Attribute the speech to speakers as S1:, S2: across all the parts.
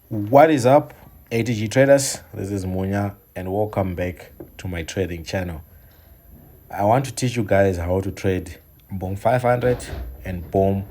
S1: What is up, ATG traders? This is Munya, and welcome back to my trading channel. I want to teach you guys how to trade BOM 500 and BOM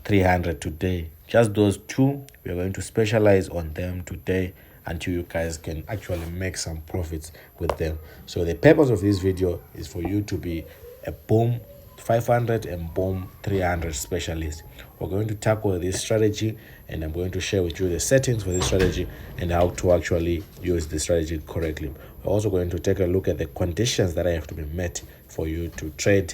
S1: 300 today. Just those two, we're going to specialize on them today until you guys can actually make some profits with them. So the purpose of this video is for you to be a BOM 500 and BOM 300 specialist. We're going to tackle this strategy, and I'm going to share with you the settings for this strategy and how to actually use the strategy correctly. We're also going to take a look at the conditions that have to be met for you to trade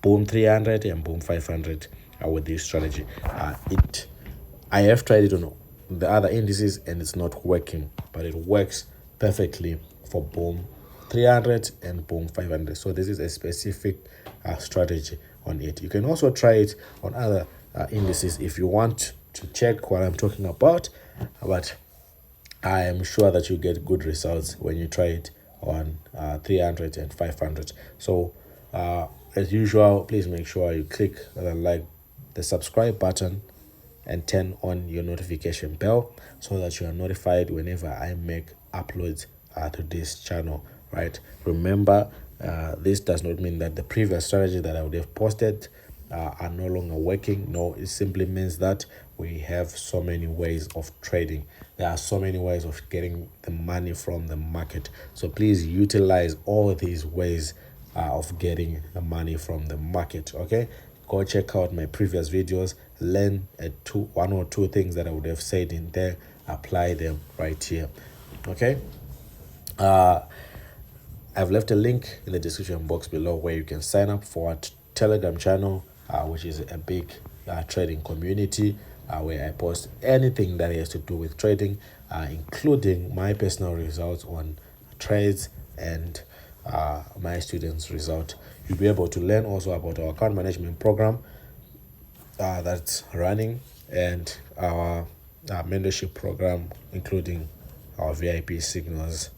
S1: BOM 300 and BOM 500 with this strategy. I have tried it on the other indices and it's not working, but it works perfectly for BOM 300 and BOM 500. So this is a specific strategy on it. You can also try it on other indices if you want to check what I'm talking about, but I am sure that you get good results when you try it on 300 and 500. So as usual, please make sure you click the subscribe button and turn on your notification bell so that you are notified whenever I make uploads to this channel, right? Remember, this does not mean that the previous strategy that I would have posted are no longer working. No, it simply means that we have so many ways of trading. There are so many ways of getting the money from the market. So please utilize all these ways of getting the money from the market. Okay, go check out my previous videos, learn one or two things that I would have said in there, apply them right here. Okay, I've left a link in the description box below where you can sign up for a Telegram channel, which is a big trading community where I post anything that has to do with trading, including my personal results on trades and my students' result. You'll be able to learn also about our account management program that's running, and our mentorship program, including our VIP signals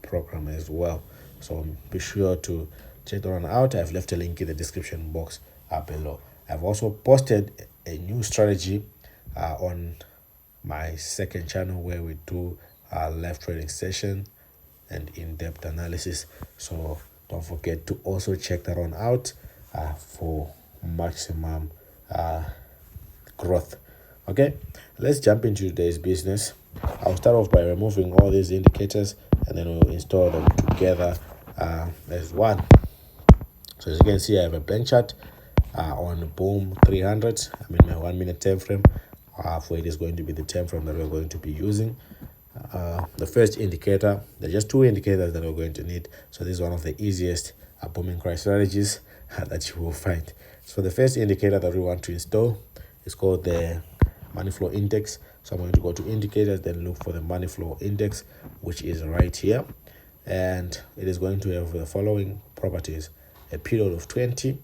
S1: program as well. So be sure to check that one out. I've left a link in the description box below. I've also posted a new strategy on my second channel where we do live trading session and in-depth analysis. So don't forget to also check that one out for maximum growth. Okay, let's jump into today's business. I'll start off by removing all these indicators and then we'll install them together as one. So as you can see, I have a blank chart on BOM 300. I'm in my 1 minute time frame. For it is going to be the time frame that we're going to be using. The first indicator, there are just two indicators that we're going to need. So this is one of the easiest booming price strategies that you will find. So the first indicator that we want to install is called the money flow index. So I'm going to go to indicators, then look for the money flow index, which is right here. And it is going to have the following properties: a period of 20.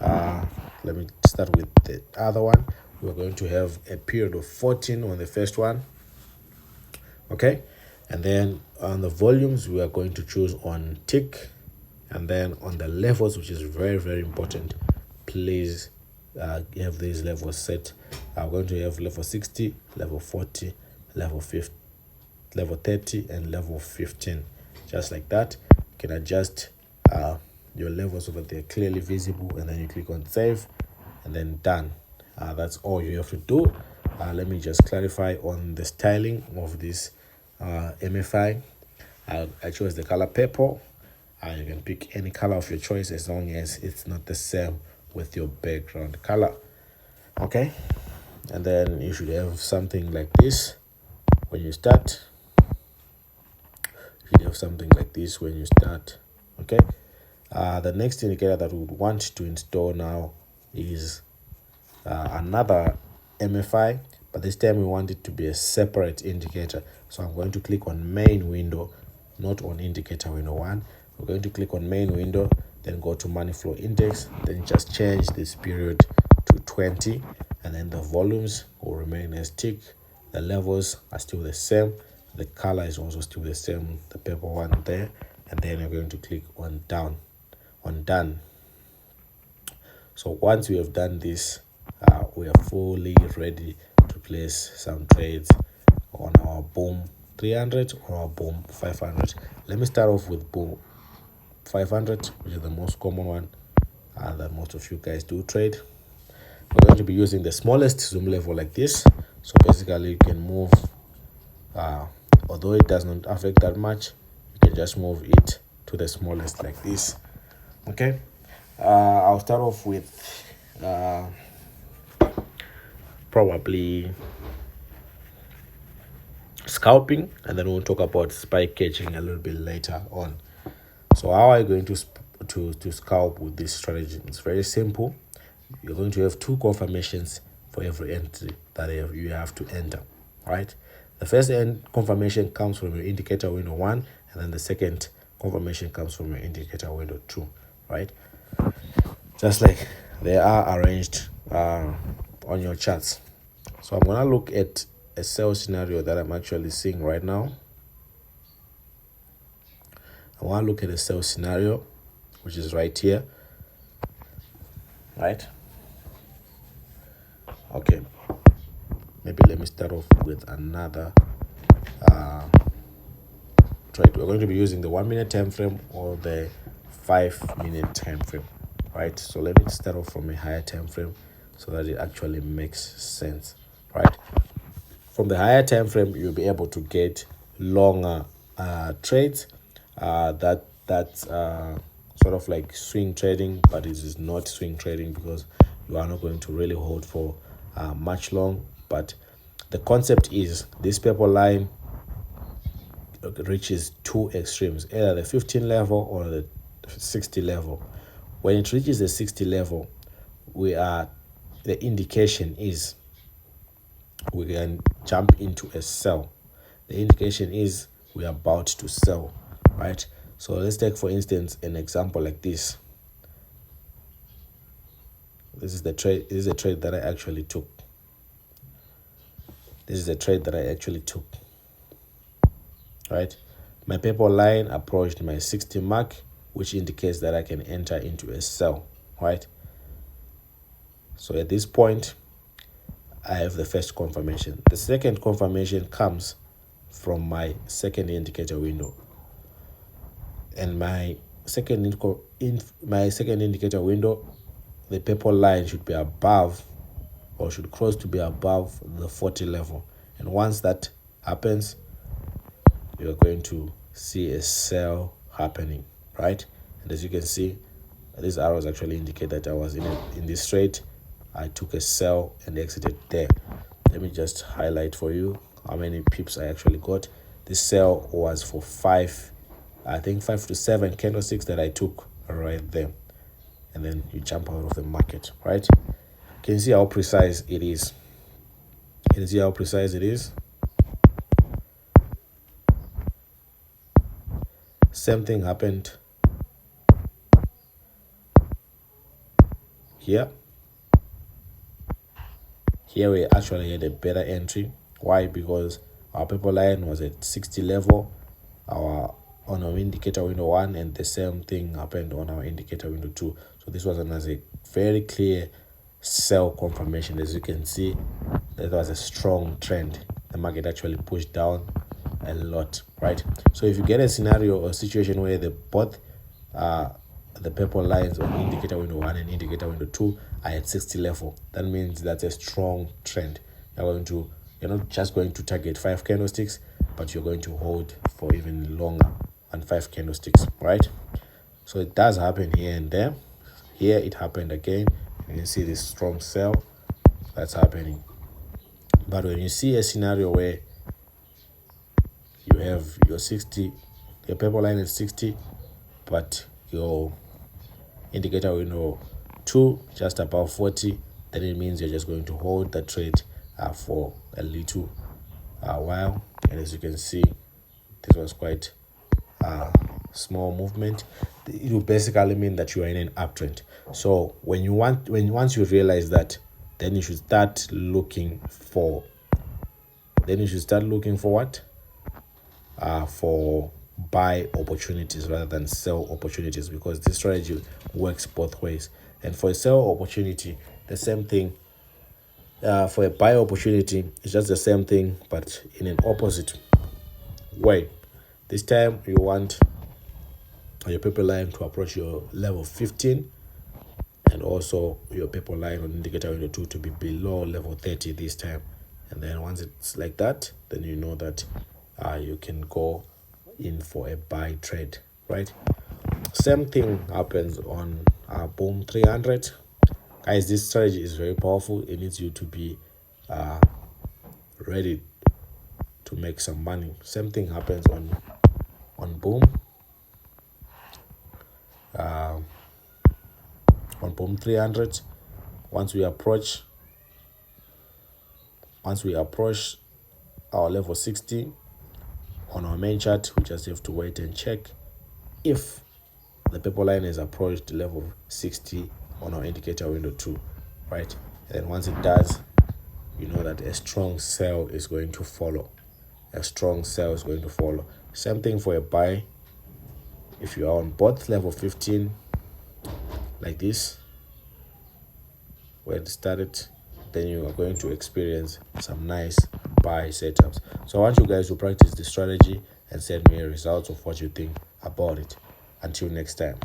S1: Let me start with the other one. We're going to have a period of 14 on the first one. Okay, and then on the volumes we are going to choose on tick, and then on the levels, which is very, very important, please have these levels set. I'm going to have level 60, level 40, level 50, level 30, and level 15, just like that. You can adjust your levels so that they're clearly visible, and then you click on save and then done. That's all you have to do. Let me just clarify on the styling of this MFI. I chose the color purple. You can pick any color of your choice as long as it's not the same with your background color. Okay, and then you should have something like this when you start. You should have something like this when you start. Okay, the next indicator that we would want to install now is another MFI, but this time we want it to be a separate indicator. So I'm going to click on main window, not on indicator window 1. We're going to click on main window, then go to money flow index, then just change this period to 20, and then the volumes will remain as tick. The levels are still the same. The color is also still the same, the purple one there, and then you're going to click on done. So once we have done this, we are fully ready to place some trades on our boom 300 or our boom 500. Let me start off with boom 500, which is the most common one that most of you guys do trade. We're going to be using the smallest zoom level like this. So basically you can move, although it does not affect that much, you can just move it to the smallest like this. Okay, I'll start off with probably scalping, and then we'll talk about spike catching a little bit later on. So how are you going to scalp with this strategy? It's very simple. You're going to have two confirmations for every entry that you have to enter, right? The first confirmation comes from your indicator window 1, and then the second confirmation comes from your indicator window 2, right? Just like they are arranged on your charts. So I'm going to look at a sell scenario that I'm actually seeing right now. I want to look at a sell scenario, which is right here, right? Okay, maybe let me start off with another trade. We're going to be using the 1 minute time frame or the 5 minute time frame, right? So let me start off from a higher time frame so that it actually makes sense, right? From the higher time frame, you'll be able to get longer trades that's sort of like swing trading, but it is not swing trading because you are not going to really hold for much long. But the concept is this purple line reaches two extremes, either the 15 level or the 60 level. When it reaches the 60 level, the indication is we can jump into a sell. The indication is we are about to sell, right? So let's take, for instance, an example like this. This is the trade. This is a trade that I actually took. Right? My purple line approached my 60 mark, which indicates that I can enter into a sell, right? So at this point, I have the first confirmation. The second confirmation comes from my second indicator window. And my second indicator window, the purple line should be above, or should cross to be above, the 40 level. And once that happens, you're going to see a sell happening, right? And as you can see, these arrows actually indicate that I was in this trade. I took a sell and exited there. Let me just highlight for you how many pips I actually got. This sell was for 5 to 7 candlesticks that I took right there. And then you jump out of the market, right? Can you see how precise it is? Same thing happened here. Here we actually had a better entry. Why? Because our purple line was at 60 level on our indicator window 1, and the same thing happened on our indicator window 2. So this was a very clear sell confirmation. As you can see, that was a strong trend. The market actually pushed down a lot, right? So if you get a scenario or situation where both the purple lines on indicator window 1 and indicator window 2 are at 60 level, that means that's a strong trend. You're not just going to target 5 candlesticks, but you're going to hold for even longer than 5 candlesticks, right? So it does happen here and there. Here it happened again. You can see this strong sell that's happening. But when you see a scenario where you have your purple line is 60, but your indicator window 2 just above 40, then it means you're just going to hold the trade for a little while. And as you can see, this was quite small movement. It will basically mean that you are in an uptrend. So once you realize that, then you should start looking for what? For buy opportunities rather than sell opportunities, because this strategy works both ways. And for a sell opportunity, the same thing for a buy opportunity, it's just the same thing, but in an opposite way. This time you want your paper line to approach your level 15, and also your paper line on indicator window 2 to be below level 30 this time. And then once it's like that, then you know that you can go in for a buy trade, right? Same thing happens on boom 300. Guys, this strategy is very powerful. It needs you to be ready to make some money. Same thing happens on boom, on boom 300. Once we approach our level 60 on our main chart, we just have to wait and check if the paper line has approached level 60 on our indicator window 2, right? And once it does, you know that a strong sell is going to follow. Same thing for a buy. If you are on both level 15 like this, where it started, then you are going to experience some nice buy setups. So I want you guys to practice this strategy and send me results of what you think about it. Until next time.